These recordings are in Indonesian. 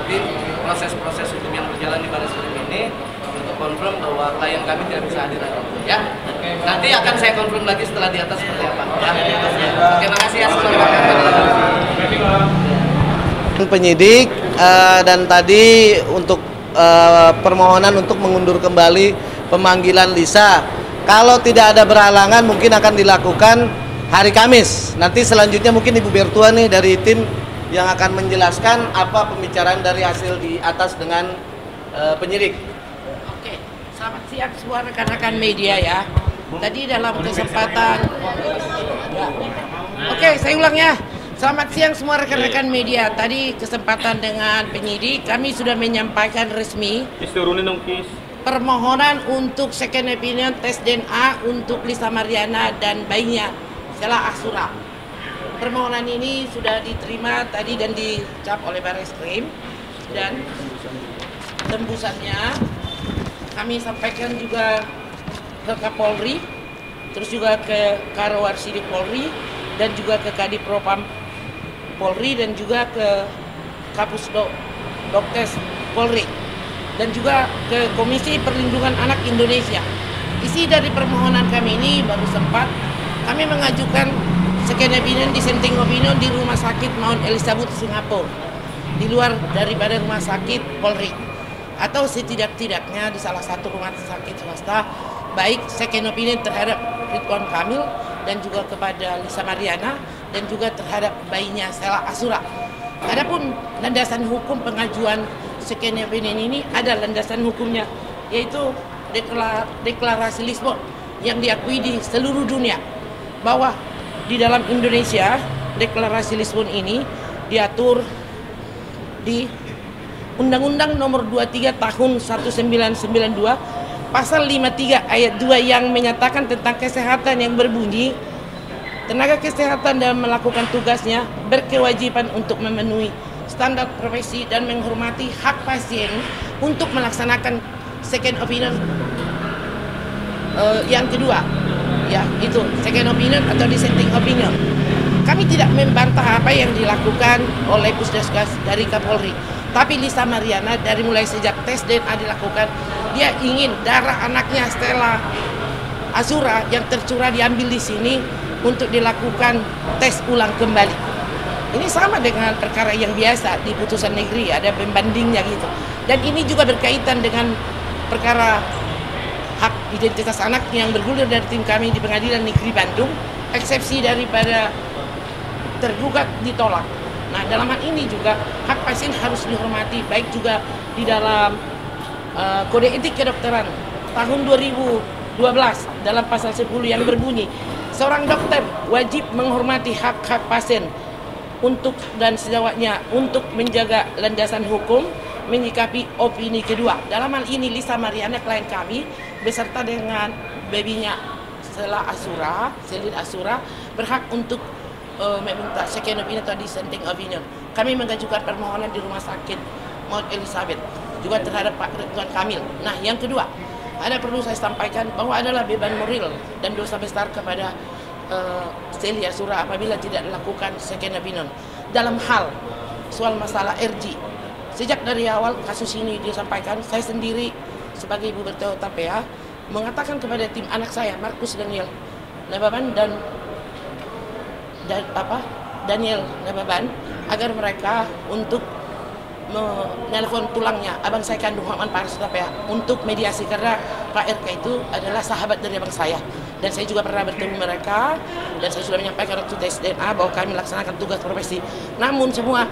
menghadapi proses-proses hukum yang berjalan di Barreskrim ini untuk konfirm bahwa klien kami tidak bisa hadir lagi. Ya, nanti akan saya konfirm lagi setelah di atas seperti apa. Ya. Oke, makasih ya. Penyidik dan tadi untuk permohonan untuk mengundur kembali pemanggilan Lisa. Kalau tidak ada berhalangan mungkin akan dilakukan hari Kamis. Nanti selanjutnya mungkin Ibu Bertua nih dari tim yang akan menjelaskan apa pembicaraan dari hasil di atas dengan penyidik. Oke, selamat siang semua rekan-rekan media ya. Tadi dalam kesempatan Oke, saya ulang ya. Selamat siang semua rekan-rekan media. Tadi kesempatan dengan penyidik kami sudah menyampaikan resmi permohonan untuk second opinion tes DNA untuk Lisa Mariana dan bayinya Sela Asura. Permohonan ini sudah diterima tadi dan dicap oleh Barreskrim, dan tembusannya kami sampaikan juga ke Kapolri, terus juga ke Karowarsidi Polri, dan juga ke Kadipropam Polri, dan juga ke Kapus Dokes Polri, dan juga ke Komisi Perlindungan Anak Indonesia. Isi dari permohonan kami ini baru sempat kami mengajukan second opinion, dissenting opinion di Rumah Sakit Mount Elizabeth Singapura, di luar daripada Rumah Sakit Polri, atau setidak-tidaknya di salah satu rumah sakit swasta, baik second opinion terhadap Ridwan Kamil dan juga kepada Lisa Mariana dan juga terhadap bayinya Sela Asura. Adapun landasan hukum pengajuan second opinion ini ada landasan hukumnya, yaitu deklarasi Lisbon yang diakui di seluruh dunia, bahwa di dalam Indonesia deklarasi Lisbon ini diatur di Undang-Undang Nomor 23 Tahun 1992 Pasal 53 ayat 2 yang menyatakan tentang kesehatan yang berbunyi, tenaga kesehatan dalam melakukan tugasnya berkewajiban untuk memenuhi standar profesi dan menghormati hak pasien untuk melaksanakan second opinion. Yang kedua, ya itu second opinion atau dissenting opinion. Kami tidak membantah apa yang dilakukan oleh Puskesmas dari Kapolri, tapi Lisa Mariana dari mulai sejak tes DNA dilakukan, dia ingin darah anaknya Sela Asura yang tercurah diambil di sini untuk dilakukan tes ulang kembali. Ini sama dengan perkara yang biasa di putusan negeri, ada pembandingnya gitu. Dan ini juga berkaitan dengan perkara hak identitas anak yang bergulir dari tim kami di Pengadilan Negeri Bandung, eksepsi daripada tergugat ditolak. Nah, dalam hal ini juga hak pasien harus dihormati, baik juga di dalam Kode Etik Kedokteran tahun 2012 dalam pasal 10 yang berbunyi, seorang dokter wajib menghormati hak-hak pasien untuk dan sejawatnya untuk menjaga landasan hukum, menyikapi opini kedua. Dalam hal ini Lisa Mariana klien kami beserta dengan babynya Sela Asura, Selin Asura, berhak untuk meminta second opinion atau dissenting opinion. Kami mengajukan permohonan di Rumah Sakit Mount Elizabeth juga terhadap Pak Ridwan Kamil. Nah, yang kedua, ada perlu saya sampaikan bahwa adalah beban moral dan dosa besar kepada Sela Asura apabila tidak dilakukan second opinion dalam hal soal masalah RG. Sejak dari awal kasus ini disampaikan, saya sendiri sebagai Ibu Bertua TPA mengatakan kepada tim anak saya Markus Daniel Nababan dan Daniel Nababan agar mereka untuk menelpon tulangnya abang saya kandung Muhammad Paris TPA untuk mediasi, karena Pak RK itu adalah sahabat dari abang saya dan saya juga pernah bertemu mereka dan saya sudah menyampaikan waktu tes DNA bahwa kami melaksanakan tugas profesi. Namun semua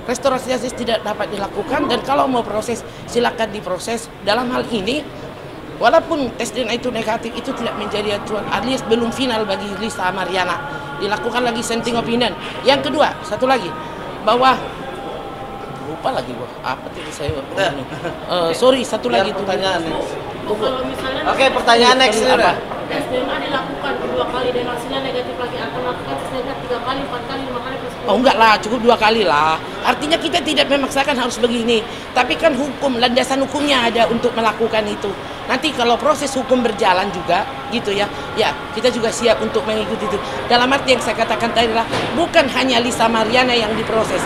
restorasi justice tidak dapat dilakukan, dan kalau mau proses silakan diproses. Dalam hal ini walaupun tes DNA itu negatif, itu tidak menjadi acuan, alias belum final bagi Lisa Mariana. Dilakukan lagi dissenting opinion. Yang kedua, satu lagi, bahwa lupa lagi apa tadi saya sorry, satu lagi pertanyaan. Oke, pertanyaan next apa? Tes DNA dilakukan 2 kali dan hasilnya negatif lagi, akan melakukan tes DNA 3 kali, 4 kali, 5 kali, 10 kali. Oh enggak lah, cukup 2 kali lah. Artinya kita tidak memaksakan harus begini, tapi kan hukum, landasan hukumnya ada untuk melakukan itu. Nanti kalau proses hukum berjalan juga gitu ya, ya kita juga siap untuk mengikuti itu. Dalam arti yang saya katakan tadi adalah bukan hanya Lisa Mariana yang diproses,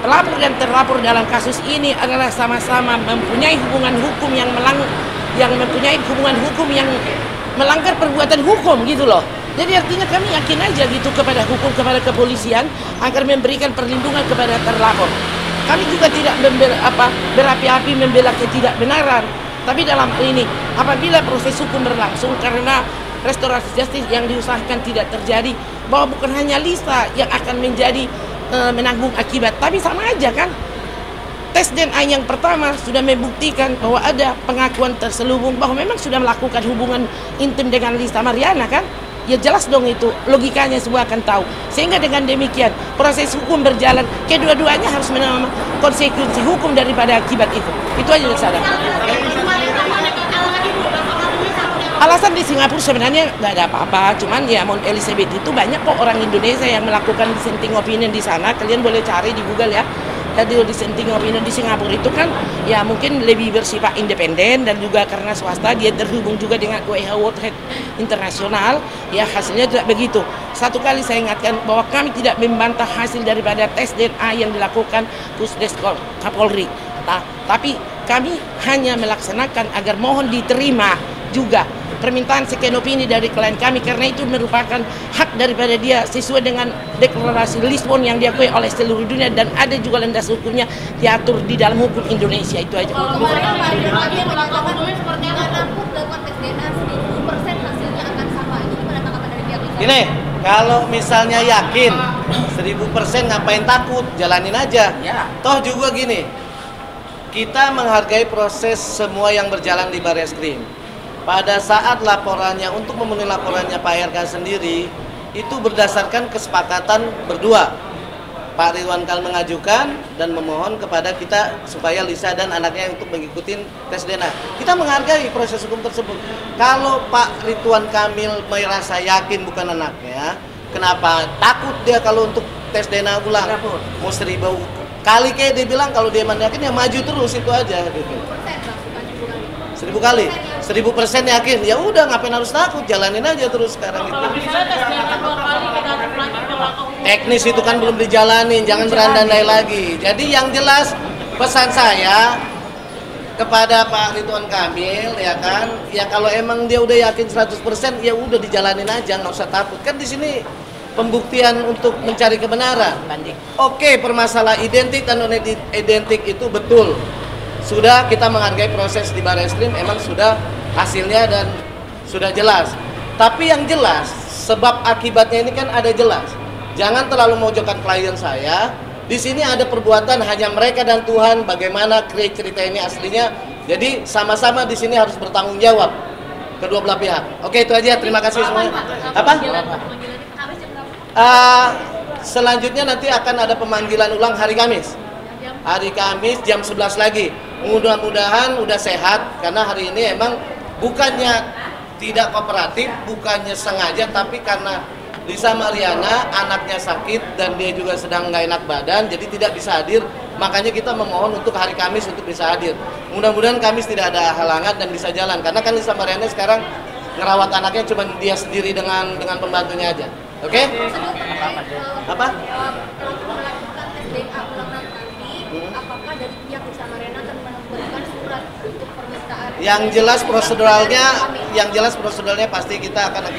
pelapor dan terlapor dalam kasus ini adalah sama-sama mempunyai hubungan hukum yang mempunyai hubungan hukum yang melanggar perbuatan hukum gitu loh. Jadi artinya kami yakin aja gitu kepada hukum, kepada kepolisian agar memberikan perlindungan kepada terlapor. Kami juga tidak berapi-api membela ketidakbenaran. Tapi dalam hal ini, apabila proses hukum berlangsung karena restorasi justice yang diusahakan tidak terjadi, bahwa bukan hanya Lisa yang akan menjadi menanggung akibat, tapi sama aja kan. Tes DNA yang pertama sudah membuktikan bahwa ada pengakuan terselubung bahwa memang sudah melakukan hubungan intim dengan Lisa Mariana kan. Ya jelas dong itu, logikanya semua akan tahu. Sehingga dengan demikian proses hukum berjalan, kedua-duanya harus menerima konsekuensi hukum daripada akibat itu. Itu aja yang sadar. Alasan di Singapura sebenarnya nggak ada apa-apa, cuman ya Mount Elizabeth itu banyak kok orang Indonesia yang melakukan dissenting opinion di sana. Kalian boleh cari di Google ya. Jadi dissenting opinion di Singapura itu kan ya mungkin lebih bersifat independen dan juga karena swasta dia terhubung juga dengan WHO World Health Internasional, ya hasilnya tidak begitu. Satu kali saya ingatkan bahwa kami tidak membantah hasil daripada tes DNA yang dilakukan Pusdes Kapolri. Tapi kami hanya melaksanakan agar mohon diterima juga permintaan second opinion dari klien kami, karena itu merupakan hak daripada dia sesuai dengan deklarasi Lisbon yang diakui oleh seluruh dunia dan ada juga landas hukumnya diatur di dalam hukum Indonesia. Itu aja. Kalau kemarin Pak Irwandi mengatakan seperti apa? Dapat tes DNA 1000% hasilnya akan sama. Itu gimana tanggapan dari pihak Lisa? Gini, kalau misalnya yakin 1000% ngapain takut, jalanin aja. Ya. Toh juga gini, kita menghargai proses semua yang berjalan di Barreskrim. Pada saat laporannya, untuk memenuhi laporannya Pak RK sendiri, itu berdasarkan kesepakatan berdua. Pak Ridwan Kamil mengajukan dan memohon kepada kita supaya Lisa dan anaknya untuk mengikuti tes DNA. Kita menghargai proses hukum tersebut. Kalau Pak Ridwan Kamil merasa yakin bukan anaknya, kenapa takut dia kalau untuk tes DNA ulang? Mau 1000 kali kayak dia bilang, kalau dia yakin ya maju terus, itu aja gitu. 1000 kali, 1000% yakin, ya udah ngapain harus takut, jalanin aja terus sekarang itu. Misalnya tes DNA 2 kali negatif lagi pelaku. Teknis itu kan belum dijalanin, jangan berandai lagi. Jadi yang jelas pesan saya kepada Pak Ridwan Kamil ya kan, ya kalau emang dia udah yakin 100% ya udah dijalanin aja, nggak usah takut. Kan di sini pembuktian untuk mencari kebenaran. Oke, permasalahan identik dan non identik itu betul. Sudah kita menghargai proses di Barreskrim, emang sudah hasilnya dan sudah jelas. Tapi yang jelas, sebab akibatnya ini kan ada jelas. Jangan terlalu memojokkan klien saya. Di sini ada perbuatan hanya mereka dan Tuhan. Bagaimana cerita ini aslinya? Jadi sama-sama di sini harus bertanggung jawab kedua belah pihak. Oke, itu aja. Terima kasih semuanya. Apa? Selanjutnya nanti akan ada pemanggilan ulang hari Kamis. Hari Kamis jam 11 lagi. Mudah-mudahan udah sehat, karena hari ini emang bukannya tidak kooperatif, bukannya sengaja, tapi karena Lisa Mariana anaknya sakit dan dia juga sedang nggak enak badan, jadi tidak bisa hadir. Makanya kita memohon untuk hari Kamis untuk bisa hadir. Mudah-mudahan Kamis tidak ada halangan dan bisa jalan, karena kan Lisa Mariana sekarang ngerawat anaknya cuma dia sendiri dengan pembantunya aja. Oke? Apa? Apakah dari pihak Lisa Mariana akan memberikan surat untuk permintaan? Yang jelas proseduralnya pasti kita akan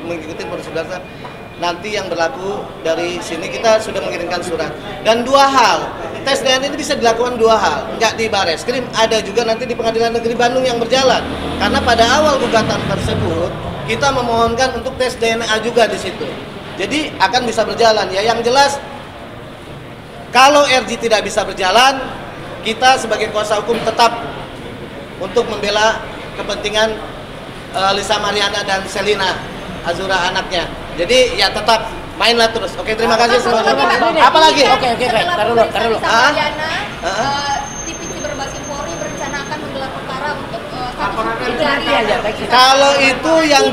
mengikuti prosedurnya. Nanti yang berlaku dari sini kita sudah mengirimkan surat. Dan dua hal, tes DNA ini bisa dilakukan dua hal. Enggak di Barreskrim, ada juga nanti di Pengadilan Negeri Bandung yang berjalan. Karena pada awal gugatan tersebut kita memohonkan untuk tes DNA juga di situ. Jadi akan bisa berjalan. Ya, yang jelas kalau RG tidak bisa berjalan, kita sebagai kuasa hukum tetap untuk membela kepentingan Lisa Mariana dan Selina Azura anaknya. Jadi ya tetap mainlah terus. Oke, terima kasih semuanya. Apa lagi? Oke, baik. Taruh dulu. Lisa Mariana, divisi berbasis Polri berencana akan menggelar perkara untuk pencarian. Kalau itu yang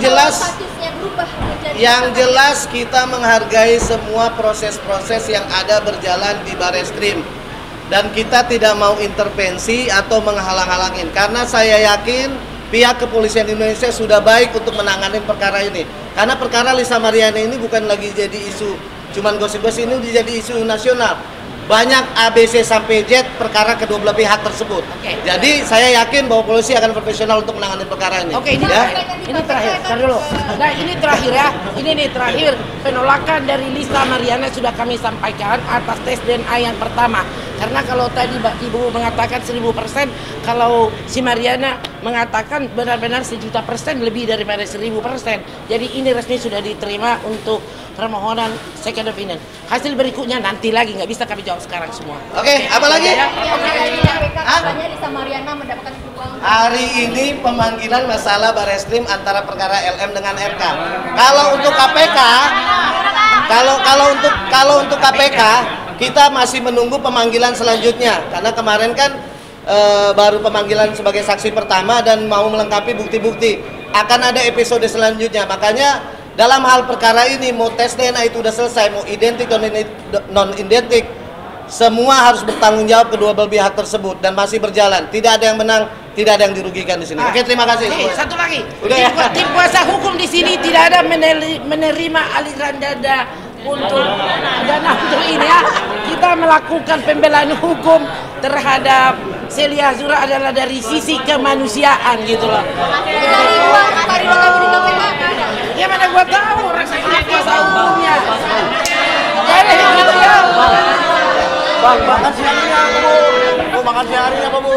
jelas, kita menghargai semua proses-proses yang ada berjalan di Barreskrim, dan kita tidak mau intervensi atau menghalang-halangin, karena saya yakin pihak kepolisian Indonesia sudah baik untuk menangani perkara ini. Karena perkara Lisa Mariana ini bukan lagi jadi isu cuman gosip-gosip, ini jadi isu nasional. banyak ABC sampai Z perkara kedua belah pihak tersebut. Oke. Jadi saya yakin bahwa polisi akan profesional untuk menangani perkara ini. Oke, ini ya. ini terakhir. Tar dulu. Nah, ini terakhir ya. Ini nih terakhir penolakan dari Lisa Mariana sudah kami sampaikan atas tes DNA yang pertama. Karena kalau tadi Ibu mengatakan 1000%, kalau si Mariana mengatakan benar-benar 1.000.000% lebih daripada 1000%. Jadi ini resmi sudah diterima untuk permohonan second opinion. Hasil berikutnya nanti lagi, nggak bisa kami jawab sekarang semua. Oke, apa lagi? Ya. Katanya Lisa Mariana mendapatkan uang. Hari ini pemanggilan masalah Bareskrim antara perkara LM dengan RK. Kalau untuk KPK, kalau untuk KPK kita masih menunggu pemanggilan selanjutnya karena kemarin kan baru pemanggilan sebagai saksi pertama dan mau melengkapi bukti-bukti. Akan ada episode selanjutnya. Makanya dalam hal perkara ini mau tes DNA itu udah selesai, mau identik non identik, semua harus bertanggung jawab kedua belah pihak tersebut dan masih berjalan. Tidak ada yang menang, tidak ada yang dirugikan di sini. Oke, terima kasih. Satu lagi. Udah ya? Tim kuasa hukum di sini tidak ada menerima aliran dana untuk ini ya. Kita melakukan pembelaan hukum terhadap Celia Azura adalah dari sisi kemanusiaan gitu loh. Ya mana gua tahu orang saya kuasa hukumnya. Jadi gitu ya. Bang, makan siangnya apa bu? Mau makan siangnya apa bu?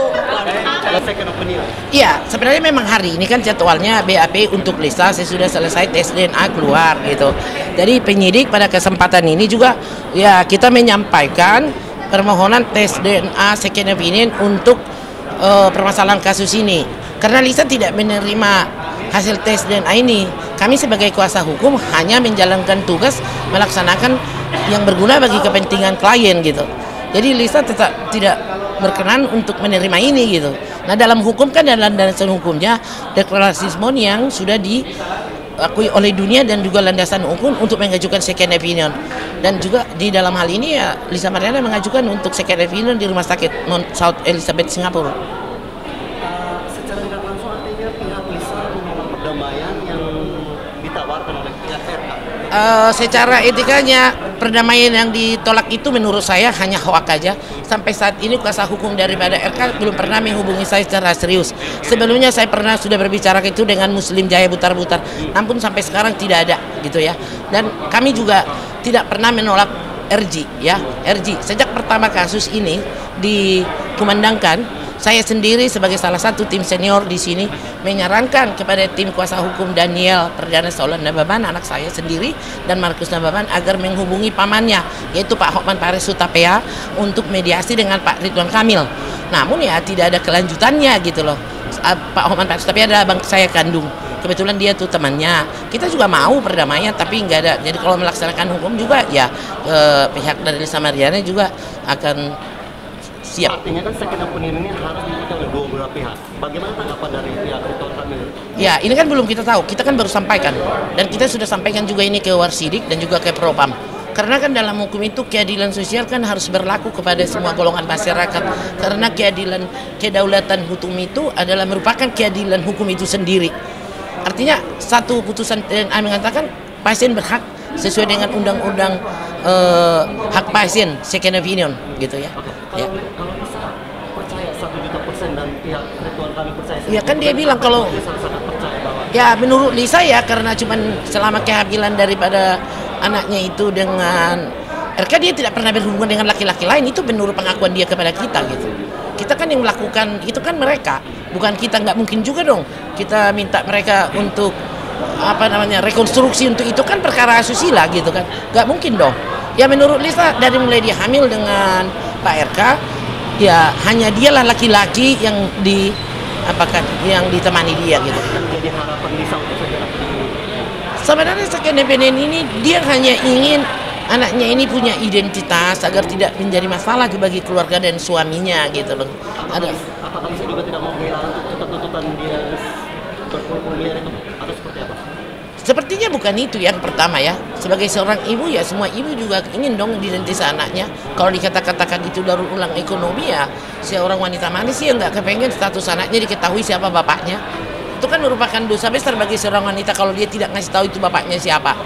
Iya, sebenarnya memang hari ini kan jadwalnya BAP untuk Lisa sudah selesai tes DNA keluar gitu. Jadi penyidik pada kesempatan ini juga ya kita menyampaikan permohonan tes DNA second opinion untuk permasalahan kasus ini. Karena Lisa tidak menerima hasil tes DNA ini, kami sebagai kuasa hukum hanya menjalankan tugas melaksanakan yang berguna bagi kepentingan klien gitu. Jadi Lisa tetap tidak berkenan untuk menerima ini gitu. Nah dalam hukum kan dalam landasan hukumnya deklarasi Lisbon yang sudah diakui oleh dunia dan juga landasan hukum untuk mengajukan second opinion. Dan juga di dalam hal ini ya Lisa Mariana mengajukan untuk second opinion di Rumah Sakit Mount South Elizabeth Singapura. Secara tidak langsung artinya pihak Lisa menolak perdamaian yang ditawarkan oleh pihak RK. Secara etikanya perdamaian yang ditolak itu menurut saya hanya hoak aja. Sampai saat ini kuasa hukum daripada RK belum pernah menghubungi saya secara serius. Sebelumnya saya pernah sudah berbicara itu dengan Muslim Jaya Butar-Butar, namun sampai sekarang tidak ada gitu ya. Dan kami juga tidak pernah menolak RG ya. RG sejak pertama kasus ini dikumandangkan, saya sendiri sebagai salah satu tim senior di sini menyarankan kepada tim kuasa hukum Daniel Perdana Saulan Nababan, anak saya sendiri, dan Markus Nababan agar menghubungi pamannya yaitu Pak Hotman Paris Hutapea untuk mediasi dengan Pak Ridwan Kamil. Namun ya tidak ada kelanjutannya gitu loh. Pak Hotman Paris Hutapea adalah abang saya kandung. Kebetulan dia tuh temannya. Kita juga mau perdamaian tapi nggak ada. Jadi kalau melaksanakan hukum juga ya pihak dari Lisa Mariana juga akan siap. Artinya kan second opinion ini harus diikuti oleh dua belah pihak. Bagaimana tanggapan dari pihak Ridwan Kamil? Ya ini kan belum kita tahu, kita kan baru sampaikan. Dan kita sudah sampaikan juga ini ke Warsidik dan juga ke Propam. Karena kan dalam hukum itu keadilan sosial kan harus berlaku kepada semua golongan masyarakat. Karena kedaulatan hukum itu adalah merupakan keadilan hukum itu sendiri. Artinya satu putusan DNA mengatakan pasien berhak sesuai dengan undang-undang hak pasien second opinion gitu ya. Ya. Kalau bisa percaya 1.000.000% dan pihak Ridwan Kamil percaya. Ya kan dia bilang kalau sangat percaya bahwa ya menurut Lisa ya karena cuman selama kehamilan daripada anaknya itu dengan RK dia tidak pernah berhubungan dengan laki-laki lain, itu menurut pengakuan dia kepada kita gitu. Kita kan yang melakukan itu kan mereka, bukan kita. Nggak mungkin juga dong kita minta mereka untuk rekonstruksi untuk itu kan perkara asusila gitu kan, nggak mungkin dong. Ya menurut Lisa dari mulai dia hamil dengan Pak RK ya hanya dialah laki-laki yang ditemani dia gitu. jadi harapan Lisa untuk segera. Sebenarnya second opinion ini dia hanya ingin anaknya ini punya identitas agar tidak menjadi masalah bagi keluarga dan suaminya gitu loh. Apakah Lisa juga tidak mau kehilangan tuntutan dia berkuliah itu atau seperti apa? Sepertinya bukan itu yang pertama ya. Sebagai seorang ibu ya semua ibu juga ingin dong identitas anaknya. Kalau dikatakan itu daur ulang ekonomi ya seorang wanita manis sih nggak kepengen status anaknya diketahui siapa bapaknya. Itu kan merupakan dosa besar bagi seorang wanita kalau dia tidak ngasih tahu itu bapaknya siapa.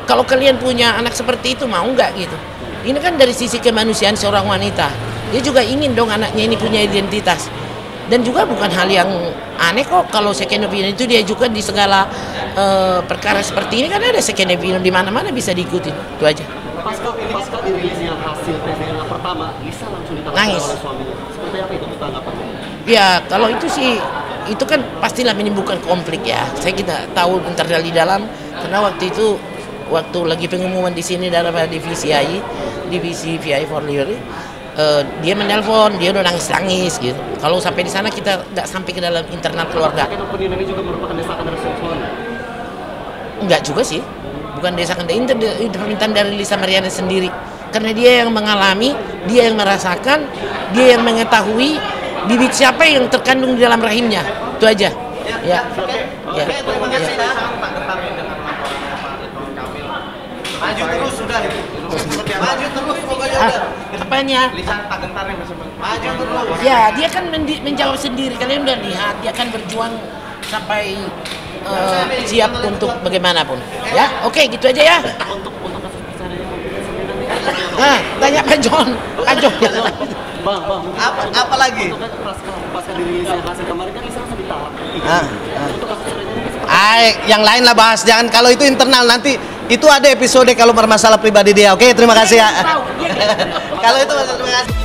Kalau kalian punya anak seperti itu mau nggak gitu? Ini kan dari sisi kemanusiaan seorang wanita. Dia juga ingin dong anaknya ini punya identitas. Dan juga bukan hal yang aneh kok kalau second opinion itu dia juga di segala perkara seperti ini kan ada second opinion di mana-mana bisa diikuti. Itu aja. Pasca dirilisnya hasil tes DNA pertama, Lisa langsung ditangkap Nangis. oleh suaminya. Seperti apa itu tanggapannya? Ya kalau itu sih itu kan pastilah menimbulkan konflik ya. Saya tidak tahu internal di dalam karena waktu lagi pengumuman di sini dalam divisi VI for Liori, dia menelpon, dia udah nangis gitu. Kalau sampai di sana kita nggak sampai ke dalam internal keluarga. Second opinion ini juga merupakan desakan dari suami. Enggak juga sih, bukan desakan dari itu permintaan dari Lisa Mariana sendiri. Karena dia yang mengalami, dia yang merasakan, dia yang mengetahui bibit siapa yang terkandung di dalam rahimnya. Itu aja. Ya. Terima kasih Pak Gertami dengan laporannya Pak Ridwan Kamil. Maju terus sudah itu. Maju terus pokoknya udah. Apanya? Lisa tak gentar yang maju terus. Ya, dia kan menjawab sendiri. Kalian udah lihat, dia akan berjuang sampai siap untuk bagaimanapun. Ya, oke, gitu aja ya. Untuk kasus perceraian Nah, tanya Pak John. Bang, Apa lagi? untuk pasca dirilisnya hasil kemarin kan Lisa langsung ditahan. Untuk kasus perceraian ini Yang lain lah bahas, jangan kalau itu internal nanti itu ada episode kalau bermasalah pribadi dia. Oke, terima kasih ya. Kalau itu terima kasih.